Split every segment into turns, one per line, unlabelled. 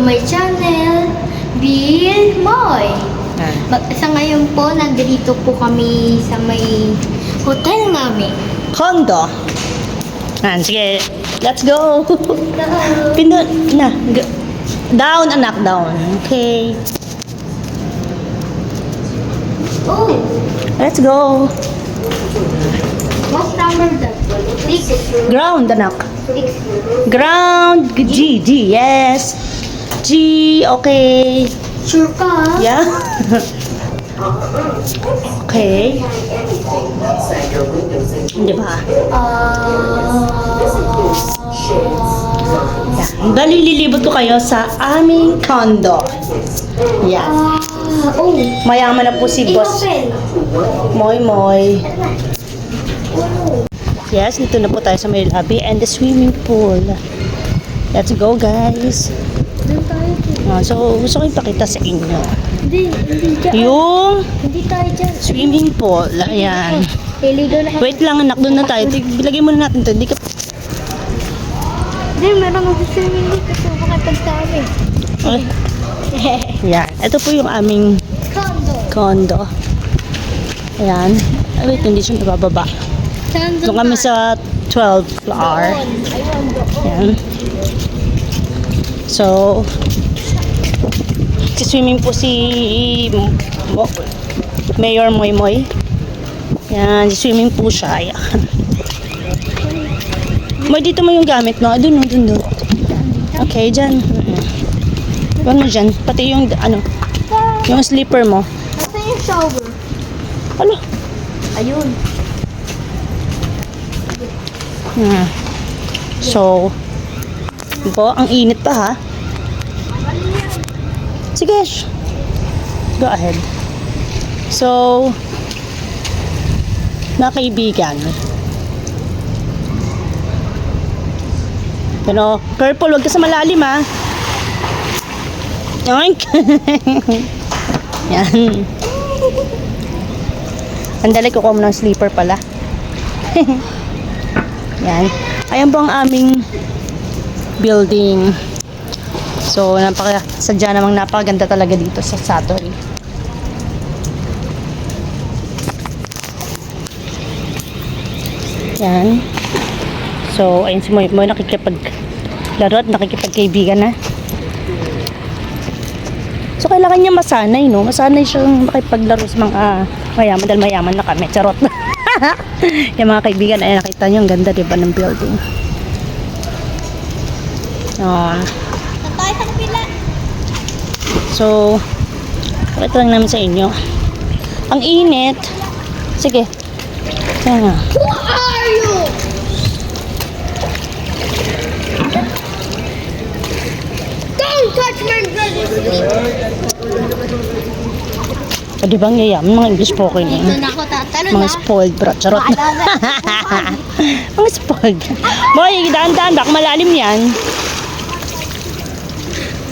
my channel, Bill Moy. Sa ngayon po, nandito po kami sa may hotel namin.
Condo. Sige. Let's go. Pindot na. Down, anak, down. Okay.
Oh,
Let's go.
what's number that? 6.
Ground, anak.
6.
Ground. G, G, yes. G, okay.
Sure ka?
Yeah. Okay. Di ba? Yeah. Bali, lilibot ko kayo sa aming condo. Yeah.
Oh,
Mayaman na po si Boss
open.
Moy Moy. Yes, dito na po tayo sa may lobby and the swimming pool. Let's go, guys.
Doon tayo.
So, gusto ko ipakita sa inyo.
Hindi dyan.
Yung
Hindi tayo dyan.
swimming pool. Ayan.
Iligo na.
Wait lang, anak. Doon na tayo. Bilagay muna natin to. Hindi ka...
Hindi, meron ako swimming dito. So, makipagsabi.
Ay. Ayan. Ito po yung aming
Condo.
condo. Ayan. Ay, wait. Hindi siya nabababa. Doon kami sa 12th floor.
Ayun, doon.
Ayan. So, swimming po si Mayor Moy Moy. Yan, swimming po siya. Ayan. Moy, dito mo yung gamit, no? Doon, doon, doon. Okay, dyan. Doon mo dyan. Pati yung, yung slipper mo.
Nasaan yung shower?
Ano?
Ayun.
Hmm. So, po, ang init pa ha. Sige, go ahead. So, mga kaibigan. Pero, careful, huwag ka sa malalim ha. Yoink! Yan. Andali, kukuha mo ng sleeper pala. Yan. Ayan po ang aming building. So, sadya namang napakaganda talaga dito sa Satori. Yan. So, ayun si Moy Moy nakikipaglaro at nakikipagkaibigan na. So, kailangan niya masanay, no? Masanay siyang makipaglaro sa mga mayaman dahil mayaman na kami. Charot. Yung mga kaibigan, ay nakita niyo, ang ganda, diba, ng building.
Tatay sa kapila.
So, pakita lang namin sa inyo. Ang init. Sige. Kaya nga.
Who are you? Don't touch my brother's
O, di ba ang yayaman? Mga English spoken eh.
Dito na ako tatalo
Mga
na.
spoiled bro. Charot na. Mga spoiled. Boy, daan-daan. Baka malalim yan.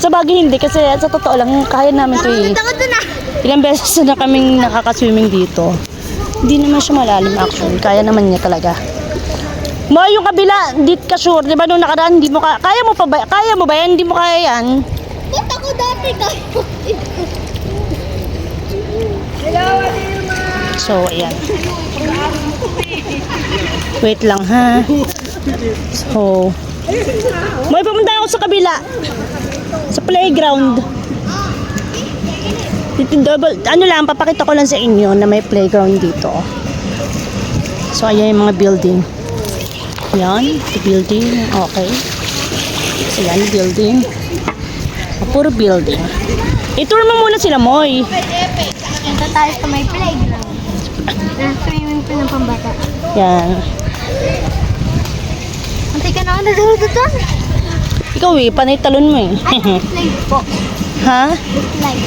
Sa bagay hindi. Kasi sa totoo lang, kaya namin ito eh.
Takot na.
Ilang beses na kaming nakaka-swimming dito. Hindi naman siya malalim actually. Kaya naman niya talaga. Mo, yung kabila, hindi ka sure. Di ba nung nakaraan, hindi mo kaya mo pa ba? Kaya mo ba yan? Hindi mo kaya yan.
Ba't ako dati kayo?
So, ayan. Wait lang ha. So, may pumunta ako sa kabila. Sa playground. Dito double, lang, papakita ko lang sa inyo na may playground dito. So, ayan yung mga building. Yan, the building. Okay. So, yan, building. Puro building. I-tour mo muna sila, Moy.
Punta tayo sa may playground. Swimming pool ng pambata.
Yan.
Antay ka na ako nagulututan.
Ikaw eh, panay talon mo eh.
Slide po.
Ha?
Slide.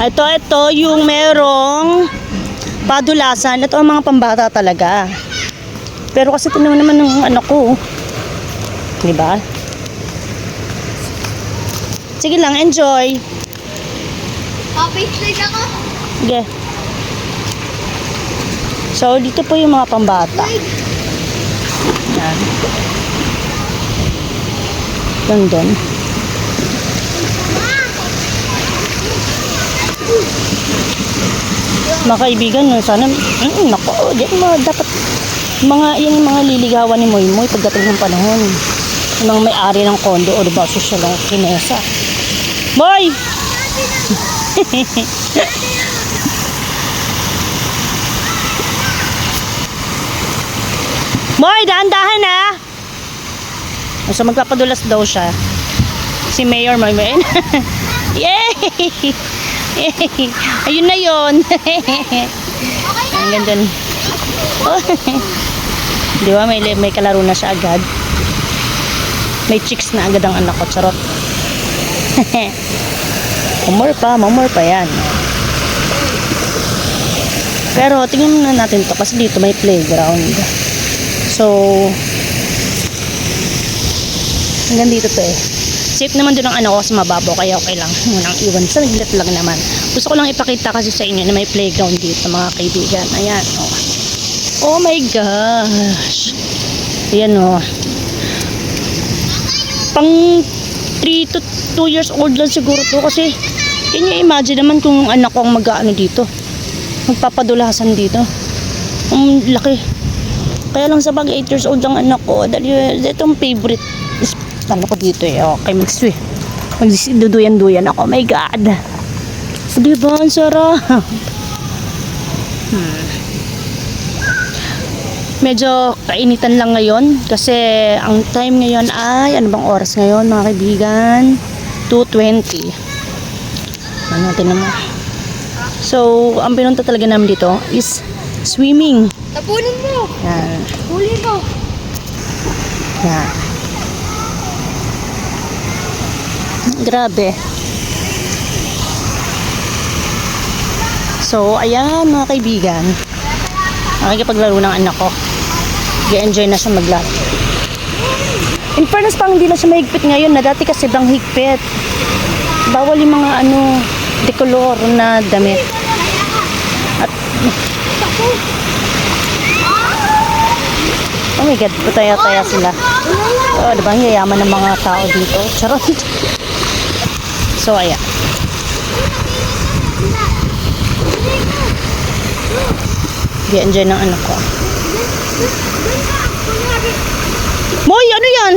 Okay.
Ito yung merong padulasan. Ito ang mga pambata talaga. Pero kasi ito naman ng anak ko. Diba? Sige lang, enjoy.
Okay, slide ako.
Sige. So, dito po yung mga pambata. Yan. Doon. Mga kaibigan, sana, nako, yan dapat, yung mga liligawan ni Moy Moy pagdating ng panahon. Yung mga may-ari ng kondo o diba, social lang, kinesa. Moy! Moy, dahan-dahan na! So, magpapadulas daw siya. Si Mayor Moy Moy. Yay! Yay! Ayun na yun. Ang ganda. Oh. Di ba, may kalaro na siya agad. May chicks na agad ang anak ko. Charot. Mamor pa yan. Pero, tingnan na natin to kasi dito may playground. So, hanggang dito to eh. Safe naman doon ang anak ko sa mababaw, kaya okay lang. Munang iwan. Sa naglit lang naman. Gusto ko lang ipakita kasi sa inyo na may playground dito, mga kaibigan. Ayan, oh. Oh my gosh. Ayan, oh. Pang 3 to 2 years old lang siguro to kasi can you imagine naman kung anak ko ang mag-ano dito. Magpapadulasan dito. Ang laki. Kaya lang sa bag 8 years old ang anak ko. Dahil itong favorite ano ko dito eh. Okay, magduduyan-duyan ako. Oh my God. Diba? Ang sarap. Medyo kainitan lang ngayon. Kasi ang time ngayon ay, ano bang oras ngayon mga kaibigan? 2:20. Ano natin naman. So, ang pinunta talaga namin dito is swimming.
Tapunin mo.
Yan.
Huli mo.
Yan. Grabe. So, ayan mga kaibigan. Nakikipaglaro ng anak ko. Nag-enjoy na siya maglaro. In fairness, pang hindi na siya mahigpit ngayon na dati kasi bang higpit. Bawal yung mga decolor na damit. At oh my God, pataya-taya sila. Oh, diba, ang yayaman ng mga tao dito. Charot. So, ayan. Di-enjoy ng anak ko. Moy, ano yan?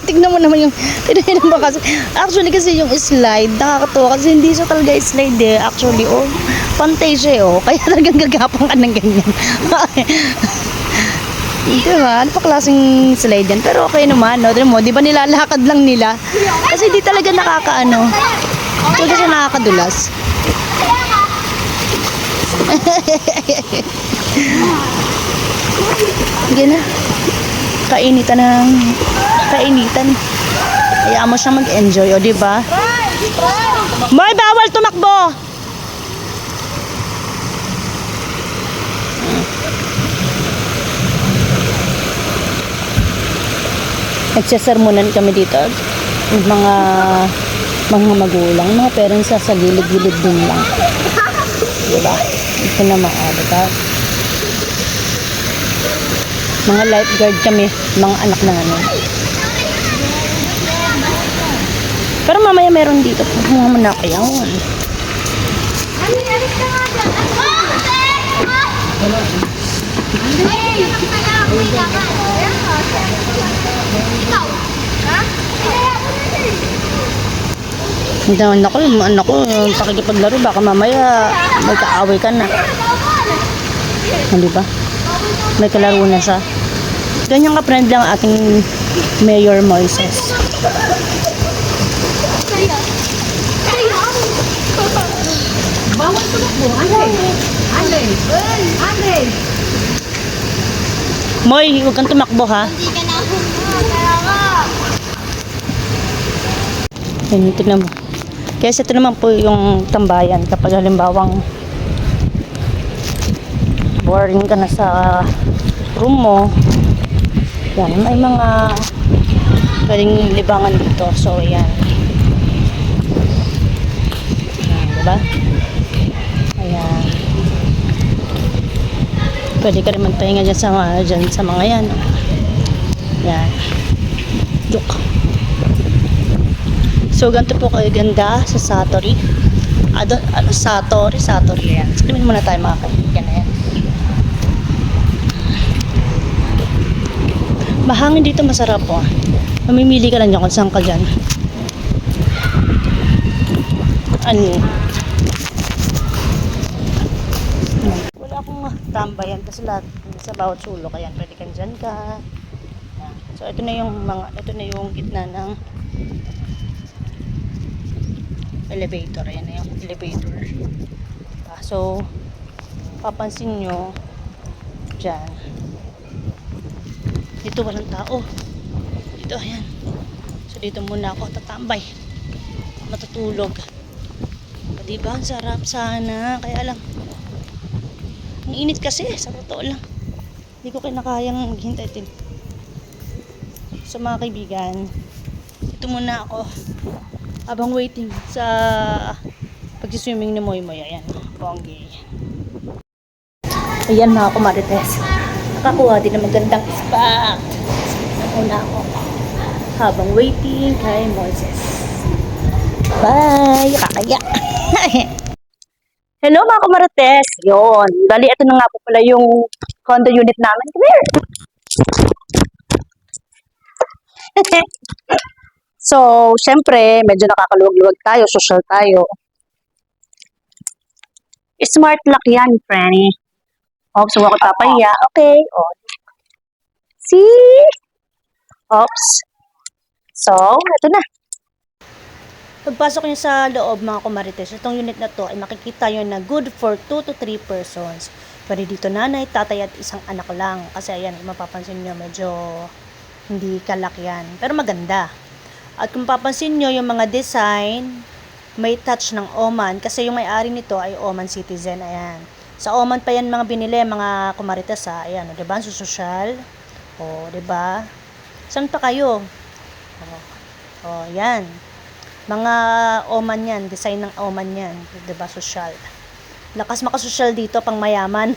Tignan mo naman yung tignan mo kasi. Actually kasi yung slide, nakakatuwa kasi hindi siya talaga slide eh. Actually, oh, pantay siya oh. Kaya talagang gagapang ka ng ganyan. Diba? Ano pa klaseng slide yan? Pero okay naman, no? Di ba nilalakad lang nila? Kasi di talaga nakakaano. Talaga siya nakakadulas. Sige na. Kainitan. Hayaan mo siya mag-enjoy, o diba? Moy, bawal tumakbo! Nagsasermonan kami dito. Mga magulang, mga parents sa gilid-gilid din lang. Diba? Ito na diba? Mga lifeguard kami, mga anak na namin. Pero mamaya meron dito. Mga manakayawan. Anak ko, pakikipaglaro, baka mamaya may kaaway ka na. Hindi ba? May kalaro na siya. Ganyan ka-friend lang ating Mayor Moises.
Bawal tumakbo. Ande.
Moy, huwag kang tumakbo ha.
Hindi ka na kaya nga.
Yan, tignan mo. Kaya ito naman po yung tambayan kapag halimbawang boring ka na sa room mo. Yan, may mga pwedeng libangan dito. So, yan. Yan, diba? Ayan. Pwede ka rin magpahinga dyan sa mga yan. Yan. Joke. So, ganito po kayo ganda sa Satori. Satori yan. Skrimin muna tayo mga kaibigan na yan. Mahangin dito, masarap po. Mamimili ka lang dyan kung saan ka dyan. Ano? Wala akong tambayan kasi lahat sa bawat sulok. Ayan, pwede ka dyan ka. Ayan. So, ito na yung gitna ng elevator. Ayan na yung elevator. So, papansin nyo, dyan. Dito walang tao. Dito, ayan. So, dito muna ako tatambay. Matutulog. O, diba? Ang sarap sana. Kaya lang, ang init kasi. Sa totoo lang. Hindi ko kinakayang hintay. So, mga kaibigan, dito muna ako. Habang waiting sa pagsiswimming ni Moy Moy. Ayan, Bonggi. Ayan mga kumarites. Nakakuha din ng magandang spot. Una ako. Habang waiting kay Moises. Bye! Kakaya! Hello mga kumarites. Yun. Bali, ito na nga po pala yung condo unit namin. Come here! So, syempre, medyo nakakaluwag-luwag tayo, social tayo. Smart lock yan, Franny. Oops, huwag ako papahiya. Okay. Oh. See? Oops. So, ito na. Pagpasok niyo sa loob, mga kumarites, itong unit na to ay makikita nyo na good for 2 to 3 persons. Pwede dito nanay, tatay at isang anak lang. Kasi ayan, kung mapapansin nyo, medyo hindi kalak yan. Pero maganda. At kung papansin nyo, yung mga design, may touch ng Oman. Kasi yung may-ari nito ay Oman citizen. Ayan. Sa Oman pa yan mga binili, mga kumarites ha. Ayan, o, diba? Sa social. O, diba? Saan pa kayo? O, yan. Mga Oman yan. Design ng Oman yan. Diba? Social. Lakas makasosyal dito, pang mayaman.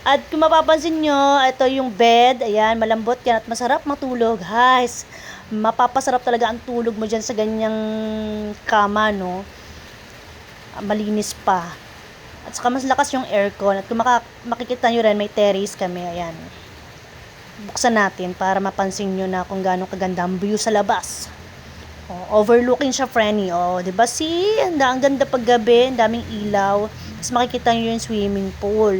At kung mapapansin nyo, ito yung bed. Ayan, malambot yan at masarap matulog. Guys, mapapasarap talaga ang tulog mo dyan sa ganyang kama, no? Malinis pa. At saka mas lakas yung aircon. At kung makikita nyo rin, may terrace kami. Ayan. Buksan natin para mapansin nyo na kung gaano kaganda ang view sa labas. Overlooking siya, Franny. Diba? See? Ang ganda paggabi. Ang daming ilaw. Tapos makikita nyo yung swimming pool.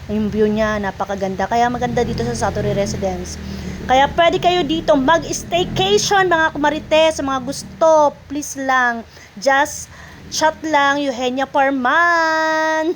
Yung view niya, napakaganda. Kaya maganda dito sa Satori Residence. Kaya pwede kayo dito mag-staycation, mga kumarites. Sa mga gusto, please lang. Just chat lang, Eugenia Parman.